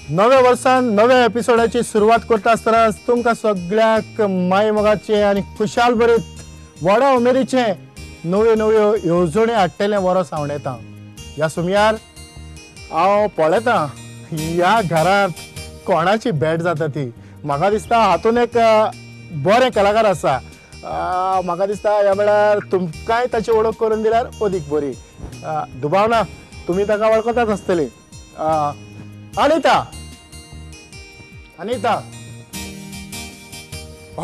नव्या वर्सान नव्या एपिसोडाची सुरवात करता आसतना तुमकां सगळ्याक माय मोगाचे आनी खुशाल भरीत व्हडा उमेदीचे नव्यो नव्यो येवजणी हाडटलें वरोस हांव येता. ह्या सुमयार हांव पळयतां ह्या घरांत कोणाची भेट जाता ती. म्हाका दिसता हातून एक बरें कलाकार आसा. म्हाका दिसता ह्या वेळार तुमकांय ताची वळख करून दिल्यार अदीक बरी. दुबावना तुमी ताका वळखताच आसतली. अनिता अनिता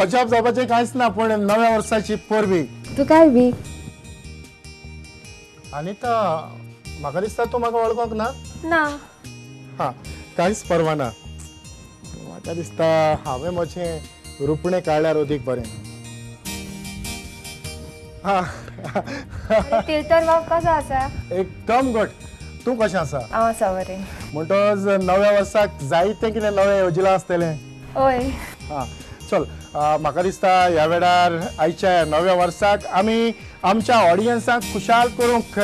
अजाप जावपाचें कांयच ना, पूण नव्या वर्साची परबी. तू काय बी अनिता म्हाका दिसता तूं म्हाका वळखोंक ना. ना हा कांयच परवा ना. म्हाका दिसता हांवें म्हजें रुपणें काडल्यार अदीक बरें. हा फिल्टर बाब कसो आसा? एकदम गुड. तूं कशें आसा? हांव आसा बरें. म्हणटच नव्या वर्साक जायतें कितें नवें येवजिलां आसतलें. हय. हा चल म्हाका दिसता ह्या वेळार आयच्या नव्या वर्साक आमी आमच्या ऑडियन्साक खुशाल करूंक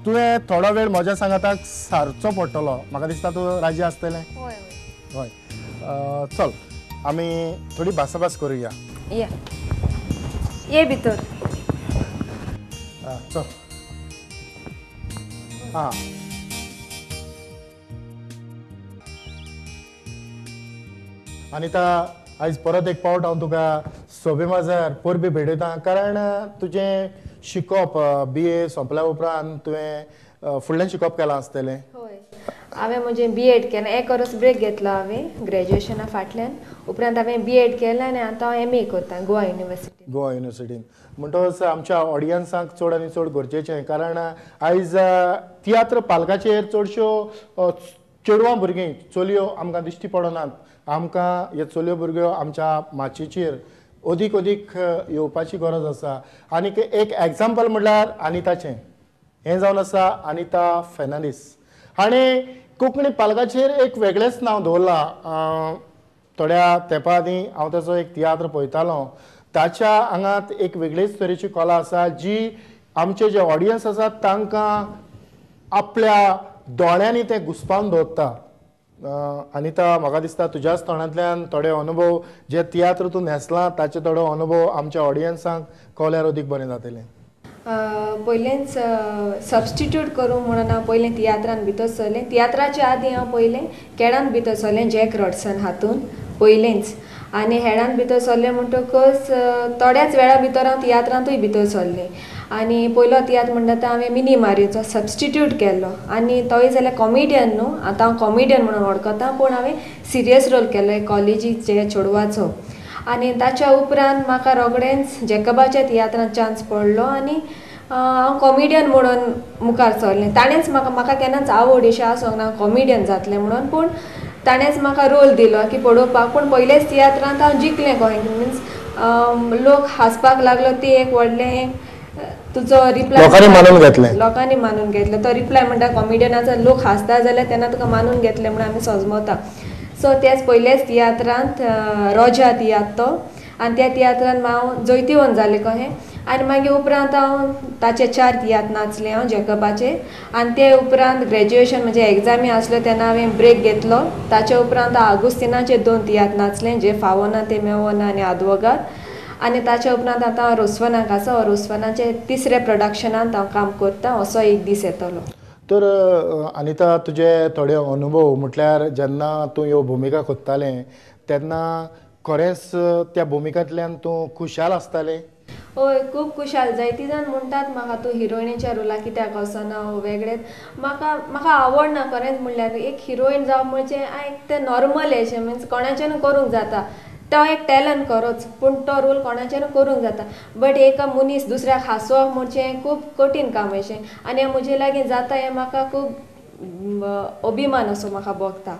तुवें थोडो वेळ म्हज्या सांगाताक सारचो पडटलो. म्हाका दिसता तूं राजी आसतलें. हय हय चल आमी थोडी भासाभास करुया. या ये भितर. चल हा अनिता आयज परत एक पावट हांव तुका सोबे माजार परबी भेटयता. कारण तुजें शिकप BA सोंपल्या उपरांत तुवें फुडलें शिकप केलां आसतलें. हय हांवें म्हजें B.Ed केलें. एक वर्स ब्रेक घेतलो हांवें ग्रॅज्युएशना फाटल्यान. उपरांत हांवें B.Ed केलें आनी आतां हांव MA करतां गोवा युनिवर्सिटीन. गोवा युनिवर्सिटीन म्हणटच आमच्या ऑडियन्सांक चड आनी चड गरजेचें. कारण आयज तियात्र पालकाचेर चडश्यो चेडवां भुरगीं चलयो आमकां दिश्टी पडनात. आमकां ह्यो चलयो भुरग्यो आमच्या माचयेचेर अदीक अदीक येवपाची गरज आसा. आनीक एक एग्जाम्पल म्हणल्यार अनिताचें. हें जावन आसा अनिता फेर्नांडीस. हाणें कोंकणी पालकाचेर एक वेगळेंच नांव दवरलां. थोड्या तेंपा आदीं हांव ताचो एक तियात्र पळयतालो. ताच्या आंगांत एक वेगळीच तरेची कला आसा जी आमचे जे ऑडियन्स आसात तांकां आपल्या दोळ्यांनी ते घुस्पावन दवरता. अनिता म्हाका दिसता तुज्याच तोंडांतल्यान थोडे अनुभव जे तियात्र तूं न्हेसलां ताचे थोडो अनुभव आमच्या ऑडियन्सांक कळल्यार अदीक बरें जातलें. पयलेंच सबस्टिट्यूट करूं म्हणून हांव पयलें तियात्रान भितर सरलें. तियात्राच्या आदीं हांव पयलें केडान भितर सरलें जॅक रॉडसन हातून पयलेंच. आनी हेडान भितर सरलें म्हणटकच थोड्याच वेळा भितर हांव तियात्रांतूय भितर सरलें. आनी पयलो तियात्र म्हणटा तो हांवें मिनी मारियोचो सबस्टिट्यूट केल्लो. आनी तोय जाल्यार कॉमेडियन न्हू. आतां हांव कॉमेडियन म्हणून वळखता, पूण हांवें सिरियस रोल केल्लो एक कॉलेजीचे चेडवाचो. आनी ताच्या उपरांत म्हाका रोखडेंच जॅकबाच्या तियात्रांत चान्स पडलो आनी हांव कॉमेडियन म्हणून मुखार सरलें. ताणेंच म्हाका केन्नाच आवड अशी आसूंक ना हांव कॉमेडियन जातलें म्हणून. पूण ताणेंच म्हाका रोल दिलो की पळोवपाक. पूण पयलेच तियात्रांत हांव जिखलें कहें मिन्स लोक हांसपाक लागलो. ती एक व्हडलें तुजो रिप्लाय लोकांनी मानून घेतलो. तो रिप्लाय म्हणटा कॉमेडियनाचो लोक हांसता जाल्यार तेन्ना तुका मानून घेतलें म्हणून आमी सजमता. सो तेच पयलेच तियात्रांत रोजा तियात्र तो. आनी त्या तियात्रांत हांव जैतिवंत जालें कहें. आनी मागीर उपरांत हांव ताचे 4 तियात्र नाचलें हांव जॅकबाचे. आनी ते उपरांत ग्रॅज्युएशन म्हणजे एग्जामी आसल्यो तेन्ना हांवें ब्रेक घेतलो. ताचे उपरांत हांव आगोस्तिनाचे 2 तियात्र नाचलें जे फावोना ते मेवना आनी आदवोगाद. आनी ताचे उपरांत आतां हांव रोसवनाक आसा. रोसवनाचे 3रे प्रोडक्शनांत हांव काम करतां. असो एक दीस येतलो. तर अनिता तुजे थोडे अनुभव म्हटल्यार जेन्ना तूं ह्यो भुमिका कोत्तालें तेन्ना खरेंच त्या भुमिकांतल्यान तूं खुशाल आसतालें. हय खूब खुशाल. जायतीं जाण म्हणटात म्हाका तूं हिरोइनीच्या रोला कित्याक वचना वेगळेंच. म्हाका आवड ना खरेंच म्हणल्यार. एक हिरोइन जावप म्हणजे एक तें नॉर्मल अशें मिन्स कोणाचें करूंक जाता. तो एक टॅलंट खरोच, पूण तो रोल कोणाचेर करूंक जाता. बट एक मनीस दुसऱ्याक हांसोवप म्हणजे खूब कठीण काम अशें. आनी म्हजे लागीं जाता हें म्हाका खूब अभिमान असो म्हाका भोगता.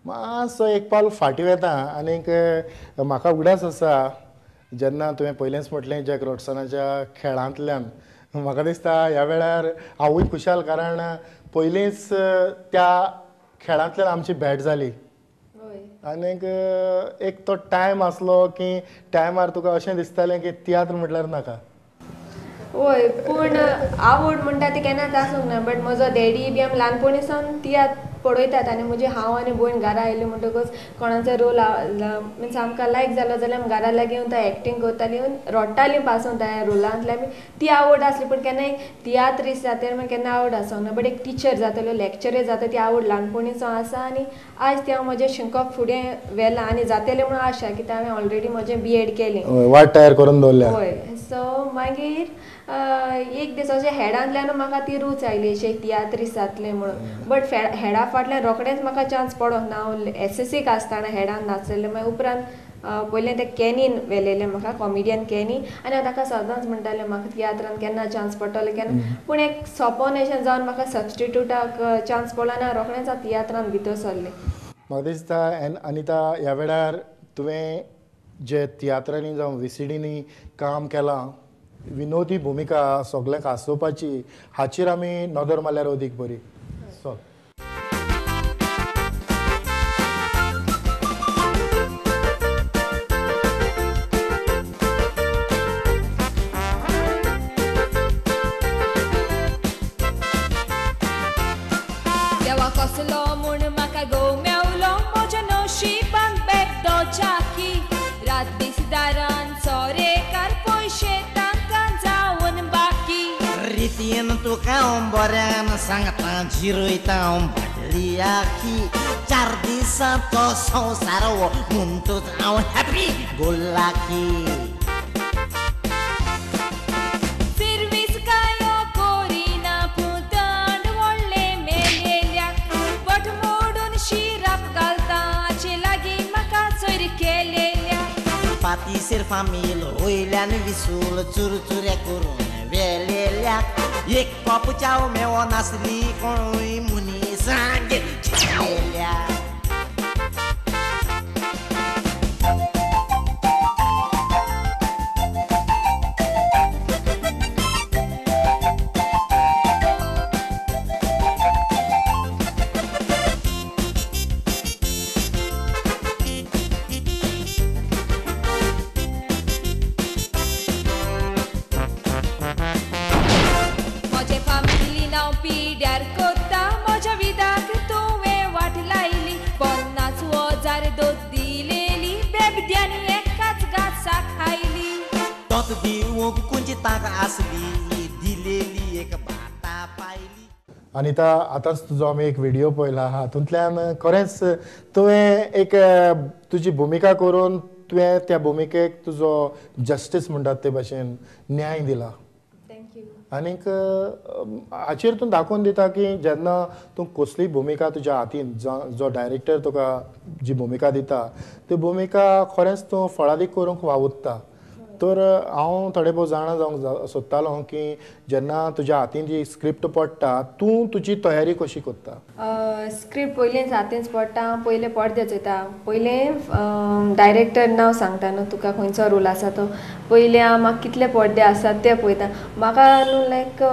मातसो एक पावल फाटीं वेता. आनीक म्हाका उगडास आसा जेन्ना तुवें पयलेंच म्हटलें जॅक रॉडसनाच्या खेळांतल्यान. म्हाका दिसता ह्या वेळार हांवूय खुशाल. कारण पयलींच त्या खेळांतल्यान आमची भेट जाली. आनीक एक तो टायम आसलो की टायमार तुका अशें दिसतालें की तियात्र म्हटल्यार नाका. पण आवड म्हणटा ती केन्नाच आसूंक ना. बट म्हजो डॅडी बी आमी ल्हानपणी सावन पळयतात आनी म्हणजे हांव आनी भयण घरा आयली म्हणटकच कोणाचो रोल मिन्स आमकां लायक जालो जाल्यार घरा लागीं येवन थंय एक्टींग करतालीं रडटालीं पासून त्या रोलांतल्यान ती आवड आसली पूण केन्ना एक तियात्रीस्ट जाता मागीर केन्ना आवड आसोंक ना बट एक टिचर जातलो लेक्चरर जाता ती आवड ल्हानपणीचो आसा आनी आज ती हांव म्हजें शिंकोप फुडें व्हेलां आनी जातलें म्हणून आशा कित्याक हांवें ऑलरेडी म्हजें BEd केलें वाट तयार करून दवरल्या हय सो मागीर एक दीस अशें हेडांतल्यान म्हाका ती रूच आयली अशें एक तियात्रीस्ट जातलें म्हणून बट हेडा फाटल्यान रोखडेंच म्हाका चान्स पडोंक ना हांव SSCक आसतना हेडान नाचलेलें मागीर उपरांत पयलें तें कॅनीन व्हेलेलें म्हाका कॉमिडियन कॅनी आनी हांव ताका सदांच म्हणटालें म्हाका तियात्रान केन्ना चान्स पडटलो केन्ना पूण एक सोंपोन अशें जावन म्हाका सबस्टिट्यूटाक चान्स पडलो आनी हांव रोखडेंच हांव तियात्रान भितर सरलें म्हाका दिसता अनिता ह्या वेळार तुवें जे तियात्रांनी जावं VCDनी काम केलां विनोदी भुमिका सगळ्यांक आसोवपाची हाचेर आमी नदर मारल्यार अदीक बरी सो देवा कसलो म्हूण म्हाका घोव मेवलो म्हज्या नशिबान बेगदोचाकी रात दीस दारान सोरेकार पयशे तांकां जावन बाकी रितीन तुका बऱ्यान सांगता जिरयता भाटली आखी 4 दिसांचो संवसार हो म्हणटूच हांव हॅपी गोलाकी सर्वीस कांय कोरिना पुतंड व्हडले मेलेल्याक बट मोडून शिराप घालता हाचे लागीं म्हाका चोर केलेल्याक पातीसेर फामील वयल्यान विसूल चुरचुऱ्या करून वेलेल्याक एक कप चाव मेवो नासली कोणूय मुनीसांगेर छालेल्याक म्हजे फामिलीन हांव पिड्यार कोत्ता म्हज्या विदाक तुवें वाट लायली 50,000 दोत दिलेली बेबद्यांनी एकाच घासा खायली तोच दिवंक कुंजिताक आसली दिलेली एक भाटा पायली अनिता आतांच तुजो आमी एक व्हिडिओ पळयला हातूंतल्यान खरेंच तुवें एक तुजी भुमिका करून तुवें त्या भुमिकेक तुजो जस्टीस म्हणटात ते भाशेन न्याय दिला थँक्यू आनीक हाचेर तूं दाखोवन दिता की जेन्ना तूं कसलीय भुमिका तुज्या हातीन जो डायरेक्टर तुका जी भुमिका दिता ती भुमिका खरेंच तूं फळादीक करूंक वावुरता तर हांव थोडे भोव जाणा जावंक सोदतालो की जेन्ना तुज्या हातीन जी स्क्रिप्ट पडटा तूं तुजी तयारी कशी करता स्क्रिप्ट पयलींच हातींच पडटा हांव पयलें पडदे चोयता पयलें डायरेक्टर नांव सांगता न्हू तुका खंयचो रोल आसा तो पयलीं हांव म्हाका कितले पडदे आसात ते पळयता म्हाका न्हू लायक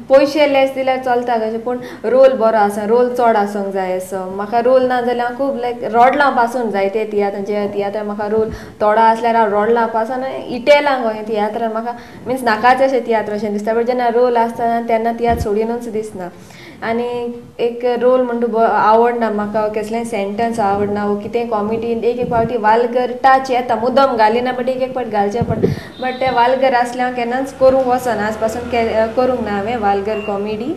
पयशे लेस दिल्यार चलता कशें पूण रोल बरो आसा रोल चड आसूंक जाय असो म्हाका रोल ना जाल्यार हांव खूब लायक रोडलां पासून जाय ते तियात्रान म्हाका रोल थोडो आसल्यार हांव रोडलां पासून इटेलां खंय तियात्रान म्हाका मिन्स नाकाचें अशें तियात्र अशें दिसता बट जेन्ना रोल आसता तेन्ना तियात्र सोडिनूच दिसना आनी एक रोल म्हणटा आवडना म्हाका कसलें सेंटन्स आवडना वो कितें कॉमेडीन एक फावटी वालगर टच येता मुद्दम घालिना बट एक फावट घालचें पडटा बट तें वालगर आसलें हांव केन्नाच करूंक वचना आज पासून करूंक ना हांवें वालगर कॉमेडी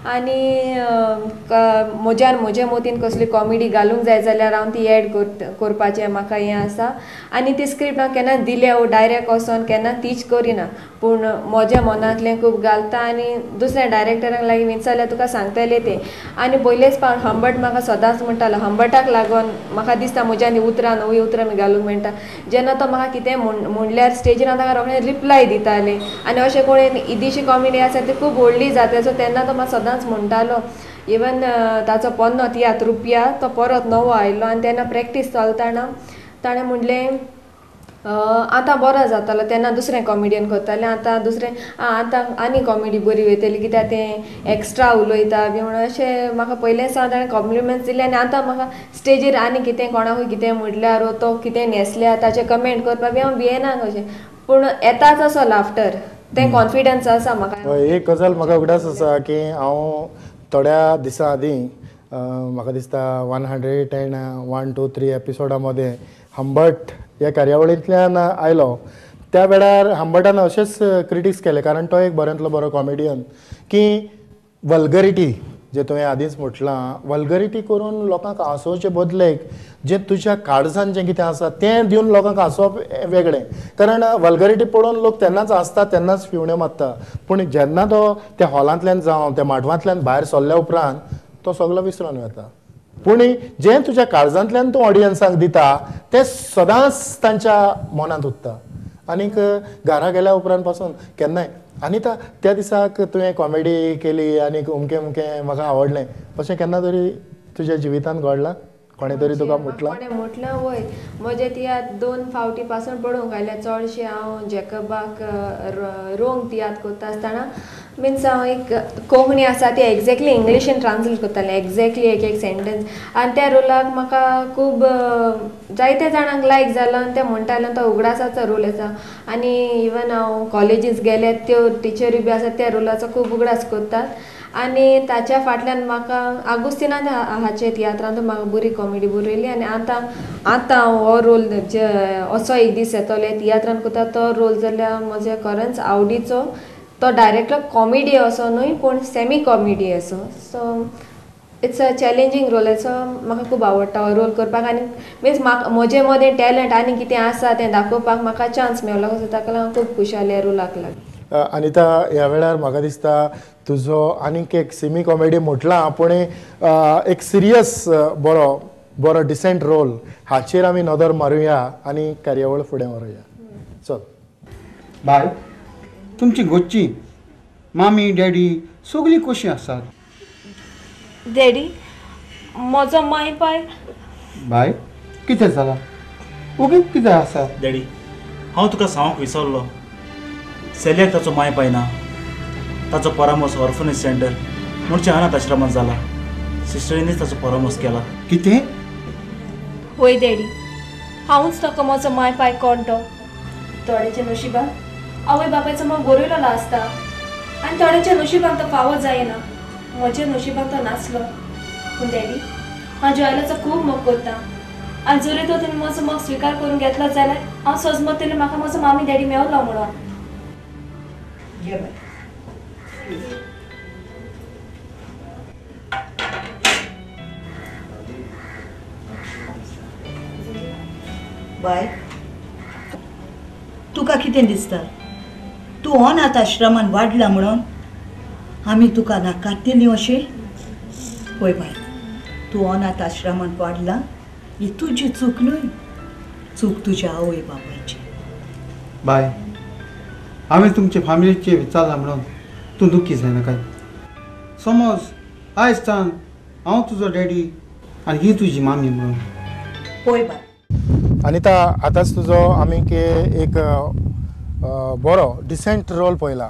आनी म्हजे मोतीन कसली कॉमेडी घालूंक जाय जाल्यार हांव ती एड करपाचें म्हाका हें आसा आनी ती स्क्रिप्ट हांव केन्ना दिले वो डायरेक्ट वचोन केन्ना तीच करिना पूण म्हज्या मनांतलें खूब घालता आनी दुसऱ्या डायरेक्टराक लागीं विचारल्यार तुका सांगतलें तें आनी पयलेच पावण हंबट म्हाका सदांच म्हणटालो हंबटाक लागून म्हाका दिसता म्हज्यान उतरां नवीं उतरां मी घालूंक मेळटा जेन्ना तो म्हाका कितें म्हणल्यार स्टेजीर हांव ताका रोखडें रिप्लाय दितालें आनी अशें कोण इदिशी कॉमेडी आसा ती खूब व्हडली जाता सो तेन्ना तो म्हाका सदांच म्हणटालो इवन ताचो पोन्नो तियात्र रुपया तो परत नवो आयिल्लो आनी तेन्ना प्रॅक्टीस चलतना ताणें म्हणलें आतां बरो जातालो तेन्ना दुसरें कॉमेडियन करतालें आतां दुसरें आतां आनी कॉमेडी बरी वयतली कित्याक तें एक्स्ट्रा उलयता बी म्हणून अशें म्हाका पयलेंच ताणें कॉम्प्लिमेंट्स दिले आनी आतां म्हाका स्टेजीर आनी कितें कोणाकूय कितें म्हटल्यार तो कितें न्हेसल्यार ताचें कमेंट करपाक बी हांव भियेना कशें पूण येताच असो लाफ्टर तें कॉन्फिडन्स आसा म्हाका एक गजाल म्हाका उगडास आसा की हांव थोड्या दिसां आदीं म्हाका दिसता 101, 2, 3 एपिसोडा मध्ये हंबट ह्या कार्यावळींतल्यान आयलो. त्या वेळार हंबटान अशेंच क्रिटिक्स केले, कारण तो एक बऱ्यांतलो बरो कॉमेडियन, की वल्गरिटी जे तुवें आदींच म्हटलां, वल्गरिटी करून लोकांक हांसोवचे बदलेक जें तुज्या काळजान जें कितें आसा तें दिवन लोकांक हांसोवप वेगळें. कारण वल्गरिटी पळोवन लोक तेन्नाच हांसता, तेन्नाच फिवण्यो मारता. पूण जेन्ना तो त्या हॉलांतल्यान जावं त्या माटवांतल्यान भायर सरल्या उपरांत तो सगळो विसरून वता. पूण जें तुज्या काळजांतल्यान तूं ऑडियन्साक दिता तें सदांच तांच्या मनांत उरता. आनीक घरा गेल्या उपरांत पासून केन्नाय आनी त्या दिसाक तुवें कॉमेडी केली आनीक उमकें उमकें म्हाका आवडलें अशें केन्ना तरी तुज्या जिवितांत घडलां? कोणें तरी तुका म्हटलां? कोणें म्हटलां वय. म्हजे तियात 2 फावटी पासून पळोवंक आयल्या. चडशें हांव जॅकबाक रोंग तियात्र करता आसतना मिन्स हांव एक कोंकणी आसा ती एक्झॅक्टली इंग्लिशीन ट्रान्सलेट करतालें, एक्झॅक्टली एक सेंटेन्स. आनी त्या रोलाक म्हाका खूब जायते जाणांक लायक जालो आनी ते म्हणटाले तो उगडासाचो रोल आसा. आनी इवन हांव कॉलेजीस गेले त्यो टिचरी बी आसा त्या रोलाचो खूब उगडास करतात. आनी ताच्या फाटल्यान म्हाका आगोस्तिनान हाचे तियात्रांत म्हाका बरी कॉमेडी बरयली. आनी आतां हांव हो रोल असो एक दीस येतोले तियात्रान करता तो रोल जाल्यार म्हज्या खरेंच आवडीचो. तो डायरेक्टलो कॉमेडी असो न्हय पूण सेमी कॉमेडी असो. So it's a challenging role असो. म्हाका खूब आवडटा हो रोल करपाक. आनी मिन्स म्हजे मदें टॅलंट आनी कितें आसा तें दाखोवपाक म्हाका चान्स मेवलो. सो ताका लागून खूब खुशाल ह्या रोलाक लागून. अनिता, ह्या वेळार म्हाका दिसता तुजो आनीक एक सेमी कॉमेडी म्हटलां पूण एक सिरियस बरो डिसेंट रोल हाचेर आमी नदर मारुया आनी कार्यावळ फुडें व्हरुया. चल बाय, तुमची घरची मामी डॅडी सगळीं कशीं आसात? डॅडी, म्हजो माय पाय बाय, कितें जालां? ओगीच कितें आसा? डॅडी, हांव तुका सांगूंक विसरलो. सेल्याक ताचो माय पायना. ताचो परामर्श ऑर्फनेज सेंटर म्हणच्या अनाथ आश्रमांत जाला. सिस्टरीनीच ताचो परामर्श केला. कितें? वय डॅडी, हांवूच ताका म्हजो माय पाय कोणतो. थोड्याच्या नशिबान आवय बापायचो मोग बरयलो आसता आनी थोड्याच्या नशिबान तो फावो जायना. म्हज्या नशिबान तो नासलो. पूण डॅडी, हांव जॉयलाचो खूब मोग करता. आनी जरी तो तुमी म्हजो मोग स्विकार करून घेतलो जाल्यार हांव सजमतीले म्हाका म्हजो मामी डॅडी मेवलो म्हणून. बाय, तुका कितें दिसता? तूं अनाथ आश्रमान वाडला म्हणून आमी तुका नाकारतलीं अशें? पळय बाय, तूं अनाथ आश्रमान वाडला ही तुजी चूक न्हय, चूक तुज्या आवय बापायची. बाय, हांवें तुमचे फॅमिलीचे विचारला म्हणून तूं दुखी जायना काय? समज आयज सांग हांव तुजो डॅडी आनी ही तुजी मामी म्हणून. पळय बाय, अनिता, आतांच तुजो आमी एक बरो डिसेंट रोल पळयला.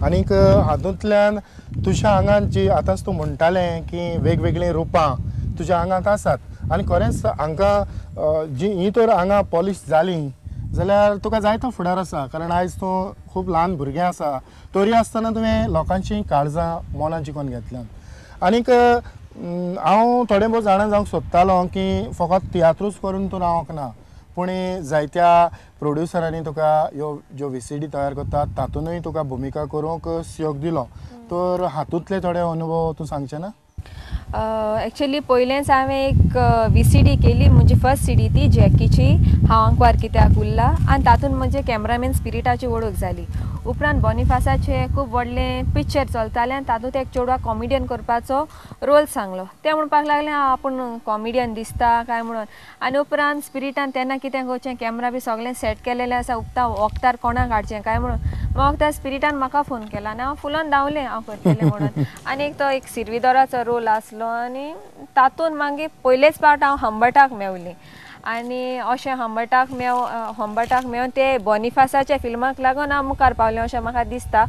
आनीक हातूंतल्यान तुज्या आंगांत जी आतांच तूं म्हणटालें की वेगवेगळीं रुपां तुज्या आंगांत आसात आनी खरेंच हांकां जी ही तर हांगा पॉलिश जाली जाल्यार तुका जायतो फुडार आसा. कारण आयज तूं खूब ल्हान भुरगें आसा, तरी आसतना तुवें लोकांची काळजां मनांत जिखून घेतल्यात. आनीक हांव थोडें बहुत जाणां जावंक सोदतालो की फकत तियात्रूच करून तूं रावंक ना, पूण जायत्या प्रोड्युसरांनी तुका ह्यो ज्यो VCD तयार करतात तातूंतय तुका भुमिका करूंक योग दिलो. तर हातूंतले थोडे अनुभव तूं सांगचें ना? एक्चुअली पयलेंच हांवें एक VCD केली. म्हणजे फर्स्ट CD ती जॅकीची, हांव अंकवार कित्याक उरला. आनी तातूंत म्हणजे कॅमेरामॅन स्पिरिटाची वळख जाली. उपरांत बॉनिफासाचे खूब व्हडलें पिक्चर चलतालें आनी तातूंत एक चेडवा कॉमेडियन करपाचो रोल सांगलो. तें म्हणपाक लागलें आपूण कॉमेडियन दिसता काय म्हणून. आनी उपरांत स्पिरिटान तेन्ना कितें करचें, कॅमेरा बी सगळें सेट केलेलें आसा, वखदार कोणाक हाडचें काय म्हणून. मग त्या स्पिरिटान म्हाका फोन केला आनी हांव फुलोन धांवलें हांव करतलें म्हणून. आनी एक तो एक सिरविदोराचो रोल आसलो आनी तातूंत मागीर पयलेच पावट हांव हंबटाक मेवलें. आनी अशें हंबटाक मेवन ते बॉनिफासाच्या फिल्माक लागून हांव मुखार पावलें अशें म्हाका दिसता.